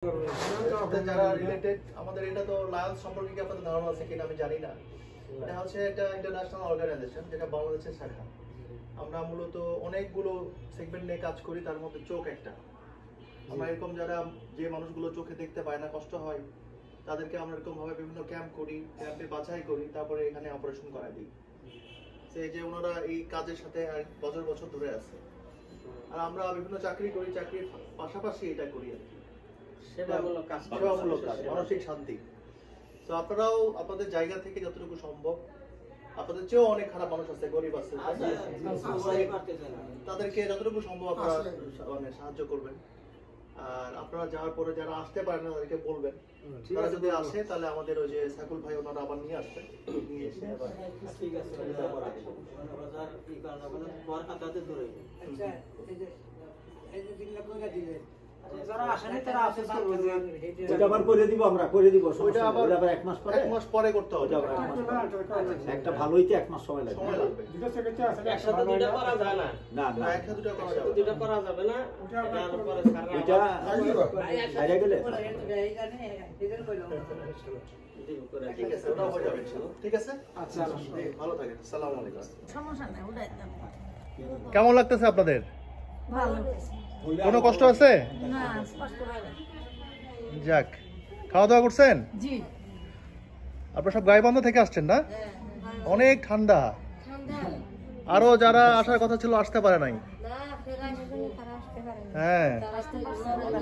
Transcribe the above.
যারা রিলেটেড আমাদের এটা তো লায়ন্স সম্পর্কে কি আপনাদের ধারণা আছে কিনা আমি জানি না। এটা হচ্ছে একটা ইন্টারন্যাশনাল অর্গানাইজেশন যেটা বাংলাদেশের শাখা। আমরা মূলত অনেকগুলো সেগমেন্ট নিয়ে কাজ করি, তার মধ্যে চোখ একটা। আমরা এরকম যারা যে মানুষগুলো চোখে দেখতে পায় না, কষ্ট হয়, তাদেরকে আমরা এরকম ভাবে বিভিন্ন ক্যাম্প করি, ক্যাম্পে বাছাই করি, তারপরে এখানে অপারেশন করাই দিই। সেই যে ওনারা এই কাজের সাথে বছর বছর ধরে আছে। আর আমরা বিভিন্ন চাকরি করি, চাকরির পাশাপাশি এটা করি আর কি, সেবামূলক কাজ, মানসিক শান্তি। তো আপনারাও আপনাদের জায়গা থেকে যতটুকু সম্ভব, আপনাদের চেয়েও অনেক খারাপ মানুষ আছে, গরিব আছে, তাদেরকে যতটুকু সম্ভব আপনারা মানে সাহায্য করবেন। আর আপনারা যাওয়ার পরে যারা আসতে পারেন না তাদেরকে বলবেন, তারা যদি আসে তাহলে আমাদের ওই যে সাকুল ভাই ওনারা আবার নিয়ে আসবেন, নিয়ে এসে আবার ঠিক আছে যারা আসেনি তারা আফসোস করবে যে ওটা আবার করে দিব, আমরা করে দিব। ওটা আবার এক মাস পরে করতে হবে। একটা ভালো হইতে এক মাস সময় লাগবে। দুটো সেকেন্ডে আছে, একসাথে দুটো করা যায় না। না না, একসাথে দুটো করা যাবে, দুটো করা যাবে না। তারপরে এটা বাইরে গেলে ঠিক আছে, ওটাও হয়ে যাবে ইনশাআল্লাহ। ঠিক আছে, আচ্ছা ভালো থাকেন। আসসালামু আলাইকুম। সমস্যা নাই, ওটাই দাম। কেমন লাগতেছে আপনাদের? ভালো। কোনো কষ্ট আছে? না, স্পষ্ট হয় না। যাক, খাওয়া দাওয়া করছেন? জি। আপনারা সব গাইবান্ধ থেকে আসছেন না? অনেক ঠান্ডা। আরো যারা আসার কথা ছিল আসতে পারে নাই। না, ফেরাই তারা আসতে পারে না। হ্যাঁ। আসতে পারে না।